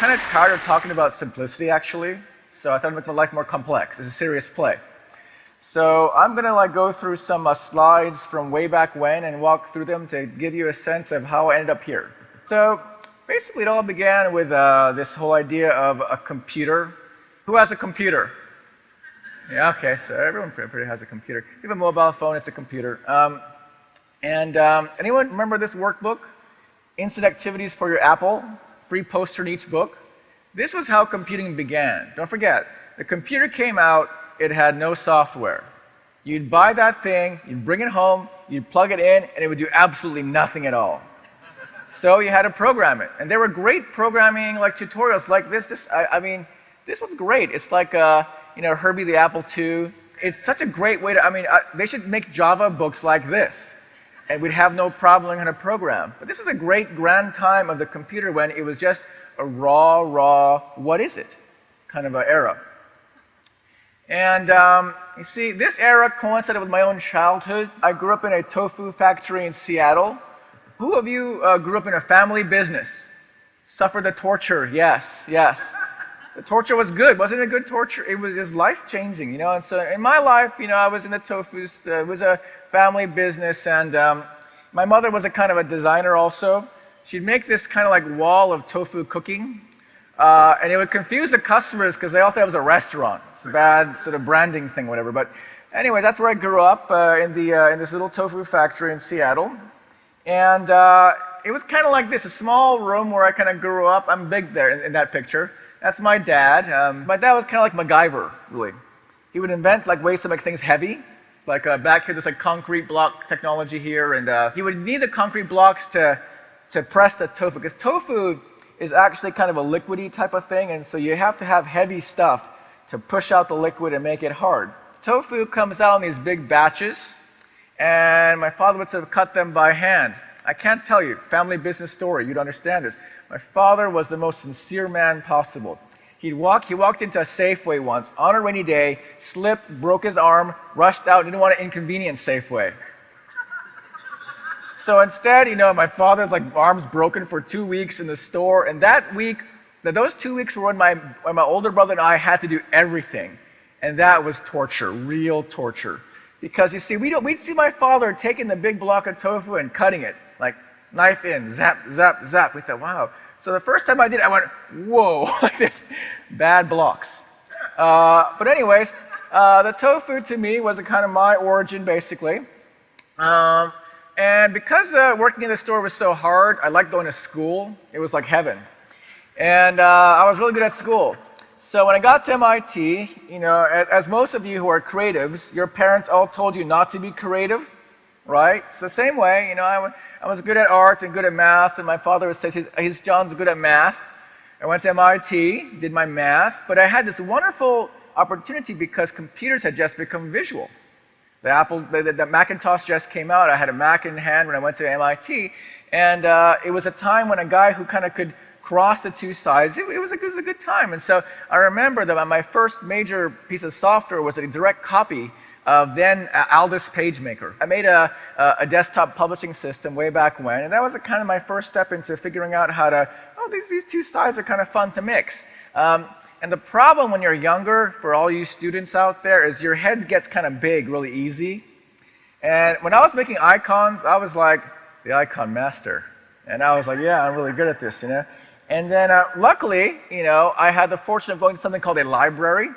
kind of tired of talking about simplicity, actually. So I thought I'd make my life more complex. It's a serious play. So I'm going to go through some slides from way back when and walk through them to give you a sense of how I ended up here. So basically, it all began with this whole idea of a computer. Who has a computer? Yeah, okay, so everyone pretty has a computer. If you have a mobile phone, it's a computer. Anyone remember this workbook? Instant activities for your Apple, free poster in each book. This was how computing began. Don't forget, the computer came out, it had no software. You'd buy that thing, you'd bring it home, you'd plug it in, and it would do absolutely nothing at all. So you had to program it. And there were great programming tutorials like this. I mean, this was great. It's like, Herbie the Apple II. It's such a great way to, they should make Java books like this. And we'd have no problem learning how to program. But this was a great grand time of the computer when it was just a raw, what is it kind of an era. And you see, this era coincided with my own childhood. I grew up in a tofu factory in Seattle. Who of you grew up in a family business? Suffered the torture? Yes. The torture was good. Wasn't it good torture? It was just life-changing, And so in my life, I was in the tofu. It was a family business, and my mother was a kind of a designer also. She'd make this kind of wall of tofu cooking, and it would confuse the customers because they all thought it was a restaurant. It's a bad sort of branding thing, whatever. But anyway, that's where I grew up in this little tofu factory in Seattle, and it was kind of like this, a small room where I kind of grew up. I'm big there in that picture. That's my dad. My dad was kind of like MacGyver, really. He would invent ways to make things heavy. Back here, there's concrete block technology here, and he would need the concrete blocks to press the tofu, because tofu is actually kind of a liquidy type of thing, and so you have to have heavy stuff to push out the liquid and make it hard. Tofu comes out in these big batches, and my father would sort of cut them by hand. I can't tell you, family business story, you'd understand this. My father was the most sincere man possible. He walked into a Safeway once on a rainy day, slipped, broke his arm, rushed out, didn't want to inconvenience Safeway. So instead, my father's arms broken for 2 weeks in the store, and those 2 weeks were when my older brother and I had to do everything. And that was torture, real torture. Because you see, we'd see my father taking the big block of tofu and cutting it, knife in, zap, zap, zap. We thought, wow. So the first time I did it, I went, whoa, like this. Bad blocks. But anyways, the tofu to me was a kind of my origin, basically. And because working in the store was so hard, I liked going to school. It was like heaven. And I was really good at school. So when I got to MIT, as most of you who are creatives, your parents all told you not to be creative, right? So same way, I was good at art and good at math, and my father would say, John's good at math. I went to MIT, did my math, but I had this wonderful opportunity because computers had just become visual. The Macintosh just came out. I had a Mac in hand when I went to MIT, and it was a time when a guy who kind of could cross the two sides, it was a good time. And so I remember that my first major piece of software was a direct copy of then Aldus PageMaker. I made a desktop publishing system way back when, and that was kind of my first step into figuring out how to, these two sides are kind of fun to mix. And the problem when you're younger, for all you students out there, is your head gets kind of big really easy. And when I was making icons, I was like the icon master. And I was like, yeah, I'm really good at this, And then luckily, I had the fortune of going to something called a library.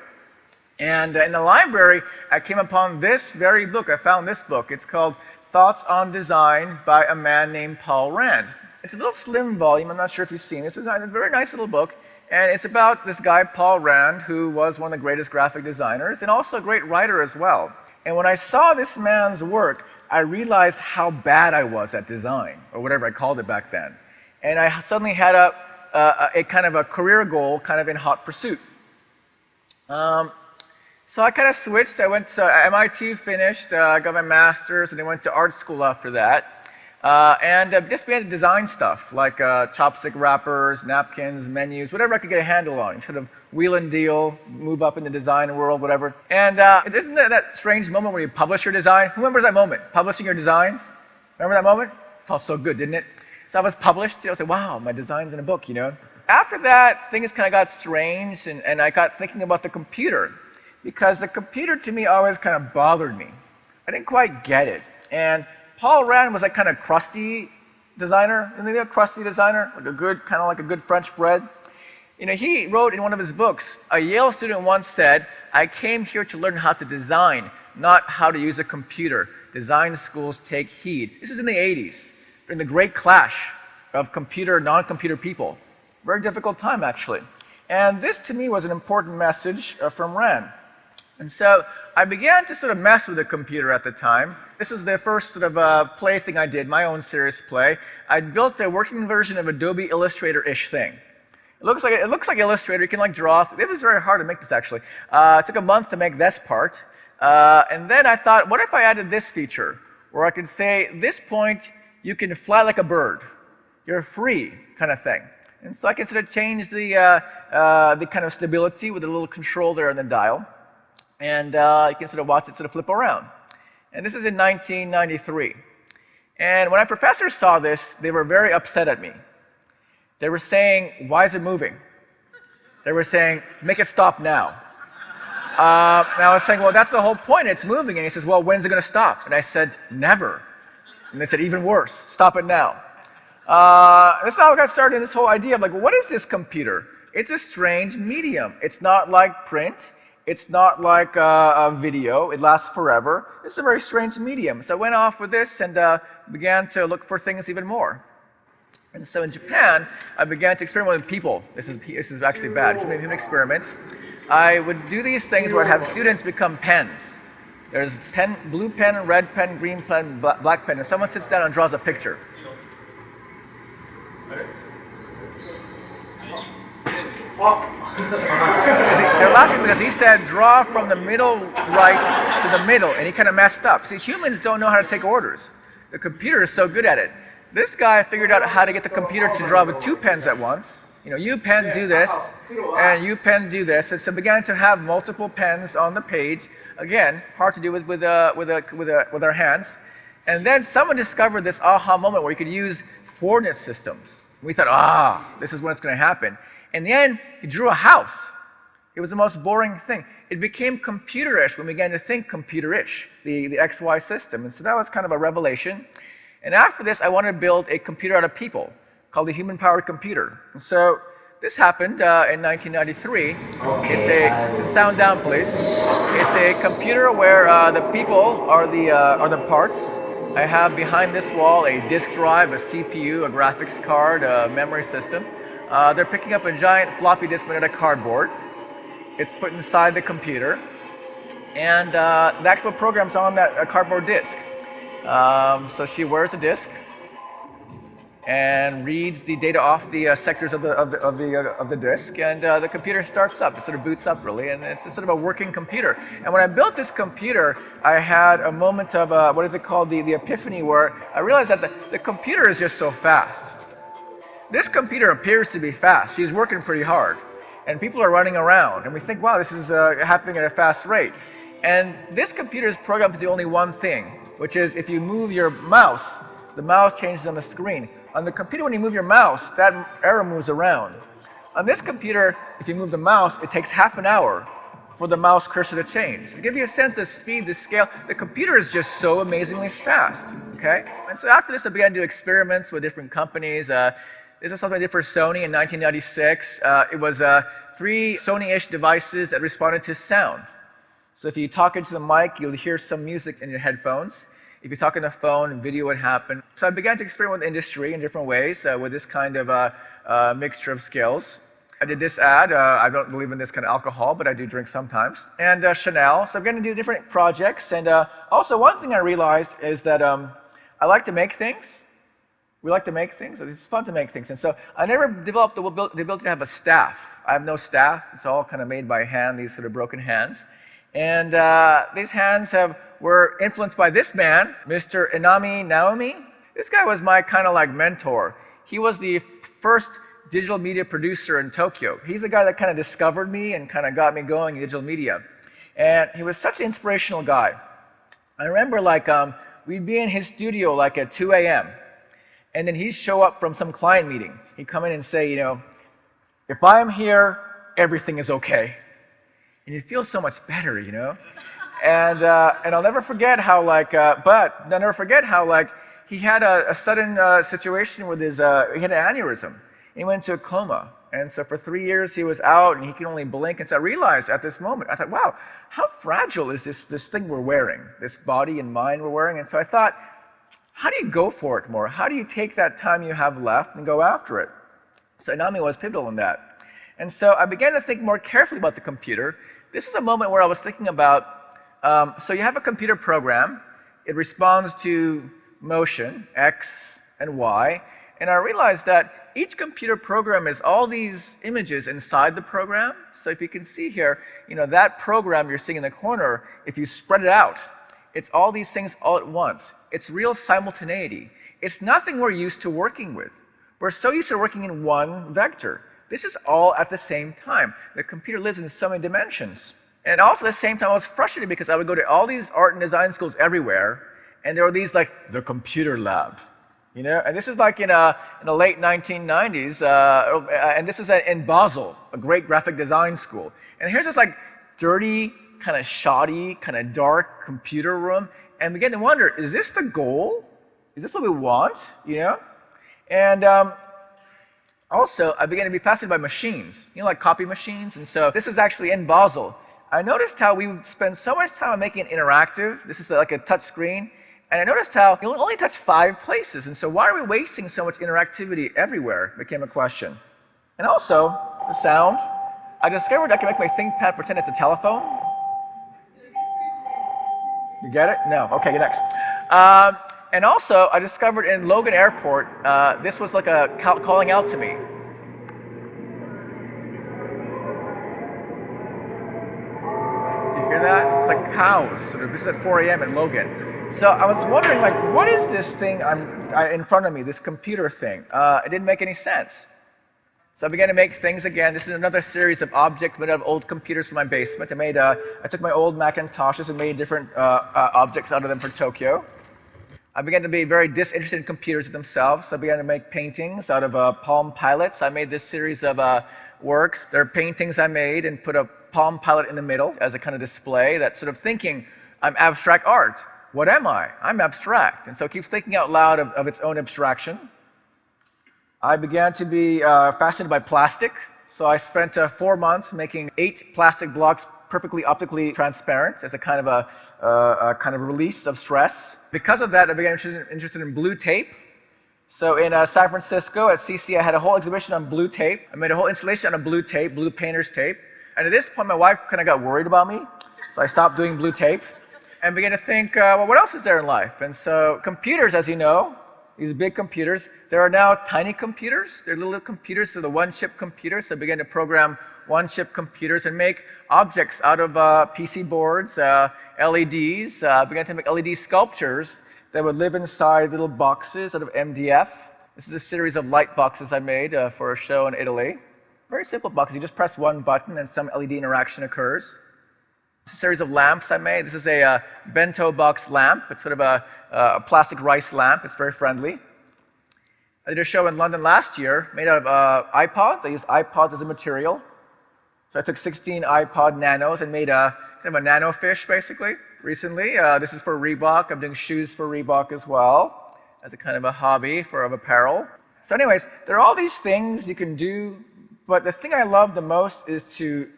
And in the library, I came upon this very book. I found this book. It's called Thoughts on Design by a man named Paul Rand. It's a little slim volume. I'm not sure if you've seen this. It's a very nice little book. And it's about this guy, Paul Rand, who was one of the greatest graphic designers and also a great writer as well. And when I saw this man's work, I realized how bad I was at design, or whatever I called it back then. And I suddenly had a kind of a career goal kind of in hot pursuit. So I kind of switched. I went to MIT, finished, got my master's, and I went to art school after that. And just began to design stuff, like chopstick wrappers, napkins, menus, whatever I could get a handle on. Sort of wheel and deal, move up in the design world, whatever. And isn't that strange moment where you publish your design? Who remembers that moment? Publishing your designs? Remember that moment? Felt so good, didn't it? So I was published. I was like, wow, my design's in a book, after that, things kind of got strange, and I got thinking about the computer, because the computer to me always kind of bothered me. I didn't quite get it. And Paul Rand was a kind of crusty designer, a crusty designer, kind of like a good French bread. He wrote in one of his books, a Yale student once said, "I came here to learn how to design, not how to use a computer. Design schools take heed." This is in the 80s, during the great clash of computer, non-computer people. Very difficult time, actually. And this, to me, was an important message from Rand. And so I began to sort of mess with the computer at the time. This is the first sort of play thing I did, my own serious play. I built a working version of Adobe Illustrator-ish thing. It looks like Illustrator. You can draw. It was very hard to make this, actually. It took a month to make this part. And then I thought, what if I added this feature, where I could say, at this point, you can fly like a bird. You're free, kind of thing. And so I can sort of change the kind of stability with a little control there on the dial. And you can sort of watch it sort of flip around. And this is in 1993. And when my professors saw this, they were very upset at me. They were saying, "Why is it moving?" They were saying, "Make it stop now." And I was saying, "Well, that's the whole point. It's moving." And he says, "Well, when's it going to stop?" And I said, "Never." And they said, "Even worse. Stop it now." That's how I got started in this whole idea of what is this computer? It's a strange medium. It's not like print. It's not like a video. It lasts forever. It's a very strange medium. So I went off with this and began to look for things even more. And so in Japan, I began to experiment with people. This is actually bad. Human experiments. I would do these things where I'd have students become pens. There's blue pen, red pen, green pen, black pen, and someone sits down and draws a picture. They're laughing because he said draw from the middle right to the middle, and he kind of messed up. See, humans don't know how to take orders. The computer is so good at it. This guy figured out how to get the computer to draw with two pens at once. You pen do this, and you pen do this. And so began to have multiple pens on the page. Again, hard to do with our hands. And then someone discovered this aha moment where you could use coordinate systems. We thought, this is when it's going to happen. In the end, he drew a house. It was the most boring thing. It became computerish when we began to think computerish, the XY system. And so that was kind of a revelation. And after this, I wanted to build a computer out of people called the human-powered computer. And so this happened in 1993. It's a sound down, please. It's a computer where the people are the parts. I have behind this wall a disk drive, a CPU, a graphics card, a memory system. They're picking up a giant floppy disk made out of cardboard. It's put inside the computer, and the actual program's on that cardboard disk. So she wears a disk and reads the data off the sectors of the disk, and the computer starts up. It sort of boots up, really, and it's sort of a working computer. And when I built this computer, I had a moment of the epiphany, where I realized that the computer is just so fast. This computer appears to be fast. She's working pretty hard, and people are running around, and we think, wow, this is happening at a fast rate. And this computer is programmed to do only one thing, which is if you move your mouse, the mouse changes on the screen. On the computer, when you move your mouse, that arrow moves around. On this computer, if you move the mouse, it takes half an hour for the mouse cursor to change. To give you a sense of the speed, the scale, the computer is just so amazingly fast, okay? And so after this, I began to do experiments with different companies. This is something I did for Sony in 1996. It was 3 Sony-ish devices that responded to sound. So if you talk into the mic, you'll hear some music in your headphones. If you talk on the phone, video would happen. So I began to experiment with industry in different ways with this kind of mixture of skills. I did this ad. I don't believe in this kind of alcohol, but I do drink sometimes. And Chanel. So I'm going to do different projects. And also one thing I realized is that I like to make things. We like to make things. It's fun to make things. And so I never developed the ability to have a staff. I have no staff. It's all kind of made by hand, these sort of broken hands. And these hands were influenced by this man, Mr. Inami Naomi. This guy was my kind of mentor. He was the first digital media producer in Tokyo. He's the guy that kind of discovered me and kind of got me going in digital media. And he was such an inspirational guy. I remember we'd be in his studio at 2 a.m. And then he'd show up from some client meeting. He'd come in and say, If I'm here, everything is okay. And you feel so much better, you know? And I'll never forget how, he had a sudden situation with he had an aneurysm. He went into a coma. And so for 3 years he was out and he could only blink. And so I realized at this moment, I thought, wow, how fragile is this thing we're wearing, this body and mind we're wearing? And so I thought, how do you go for it more? How do you take that time you have left and go after it? So Inami was pivotal in that. And so I began to think more carefully about the computer. This is a moment where I was thinking about, so you have a computer program. It responds to motion, X and Y. And I realized that each computer program is all these images inside the program. So if you can see here, that program you're seeing in the corner, if you spread it out, it's all these things all at once. It's real simultaneity. It's nothing we're used to working with. We're so used to working in one vector. This is all at the same time. The computer lives in so many dimensions. And also at the same time, I was frustrated because I would go to all these art and design schools everywhere, and there were these like the computer lab. And this is like in the late 1990s, and this is in Basel, a great graphic design school. And here's this like dirty, kind of shoddy, kind of dark computer room, and begin to wonder, is this the goal? Is this what we want? And also, I began to be fascinated by machines, like copy machines. And so this is actually in Basel. I noticed how we spend so much time on making it interactive. This is like a touch screen. And I noticed how you only touch 5 places. And so why are we wasting so much interactivity everywhere became a question. And also, the sound. I discovered I can make my ThinkPad pretend it's a telephone. You get it? No. Okay, next. And also, I discovered in Logan Airport, this was like a calling out to me. Do you hear that? It's like cows. This is at 4 a.m. in Logan. So I was wondering, what is this thing in front of me, this computer thing? It didn't make any sense. So I began to make things again. This is another series of objects made out of old computers from my basement. I took my old Macintoshes and made different objects out of them for Tokyo. I began to be very disinterested in computers themselves. So I began to make paintings out of Palm Pilots. I made this series of works. They're paintings I made and put a Palm Pilot in the middle as a kind of display. That sort of thinking, I'm abstract art. What am I? I'm abstract. And so it keeps thinking out loud of its own abstraction. I began to be fascinated by plastic. So I spent 4 months making 8 plastic blocks perfectly optically transparent as a kind of a release of stress. Because of that, I began interested in blue tape. So in San Francisco at CC, I had a whole exhibition on blue tape. I made a whole installation on blue tape, blue painter's tape. And at this point, my wife kind of got worried about me. So I stopped doing blue tape and began to think, well, what else is there in life? And so computers, as you know, these big computers, there are now tiny computers. They're little computers, so the one-chip computers. So I began to program one-chip computers and make objects out of PC boards, LEDs. Began to make LED sculptures that would live inside little boxes out of MDF. This is a series of light boxes I made for a show in Italy. Very simple boxes. You just press one button and some LED interaction occurs. This is a series of lamps I made. This is a bento box lamp. It's sort of a plastic rice lamp. It's very friendly. I did a show in London last year made out of iPods. I used iPods as a material. So I took 16 iPod Nanos and made kind of a nano fish, basically, recently. This is for Reebok. I'm doing shoes for Reebok as well, as a kind of a hobby of apparel. So anyways, there are all these things you can do, but the thing I love the most is to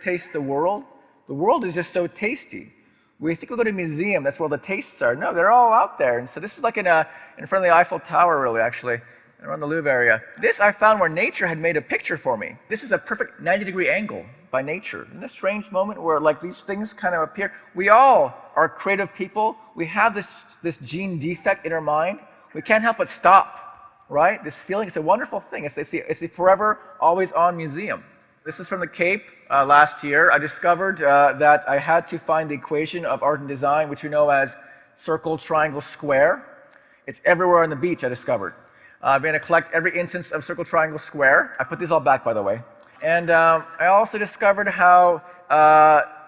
taste the world. The world is just so tasty. We think we go to a museum, that's where all the tastes are. No, they're all out there. And so this is like in front of the Eiffel Tower, really, actually, around the Louvre area. This I found where nature had made a picture for me. This is a perfect 90-degree angle by nature. Isn't this a strange moment where these things kind of appear? We all are creative people. We have this gene defect in our mind. We can't help but stop, right? This feeling, it's a wonderful thing. It's the forever, always on museum. This is from the Cape last year. I discovered that I had to find the equation of art and design, which we know as circle, triangle, square. It's everywhere on the beach, I discovered. I'm going to collect every instance of circle, triangle, square. I put these all back, by the way. And I also discovered how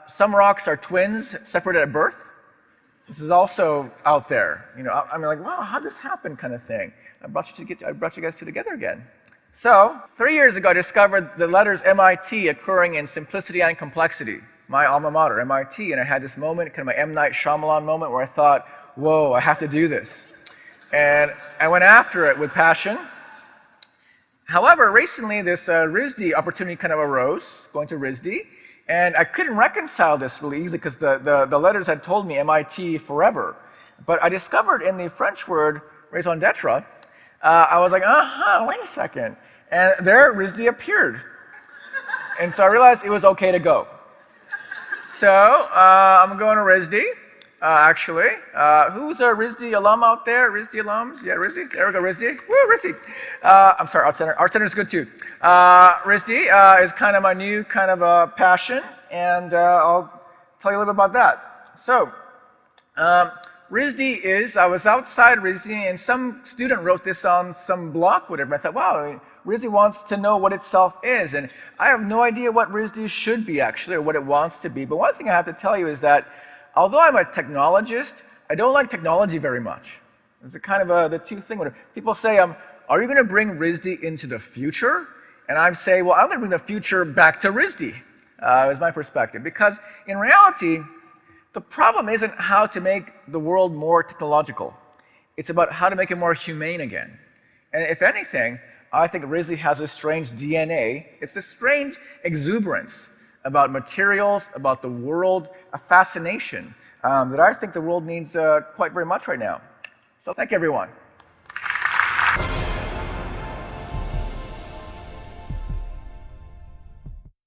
some rocks are twins separated at birth. This is also out there. I'm like, wow, how'd this happen kind of thing. I brought you guys two together again. So, 3 years ago, I discovered the letters MIT occurring in simplicity and complexity. My alma mater, MIT, and I had this moment, kind of my M. Night Shyamalan moment, where I thought, whoa, I have to do this. And I went after it with passion. However, recently this RISD opportunity kind of arose, going to RISD, and I couldn't reconcile this really easily because the letters had told me MIT forever. But I discovered in the French word raison d'etre, I was like, wait a second. And there RISD appeared. And so I realized it was okay to go. So I'm going to RISD. Actually. Who's a RISD alum out there? RISD alums? Yeah, RISD. There we go, RISD. Woo, RISD. I'm sorry, Art Center. Art Center is good too. RISD is kind of my new kind of passion, and I'll tell you a little bit about that. So, RISD is, I was outside RISD, and some student wrote this on some blog, whatever. I thought, wow, RISD wants to know what itself is, and I have no idea what RISD should be, actually, or what it wants to be. But one thing I have to tell you is that although I'm a technologist, I don't like technology very much. It's kind of the two things. People say, are you going to bring RISD into the future? And I say, well, I'm going to bring the future back to RISD, is my perspective. Because in reality, the problem isn't how to make the world more technological. It's about how to make it more humane again. And if anything, I think RISD has a strange DNA. It's this strange exuberance about materials, about the world, a fascination that I think the world needs quite very much right now. So thank you, everyone.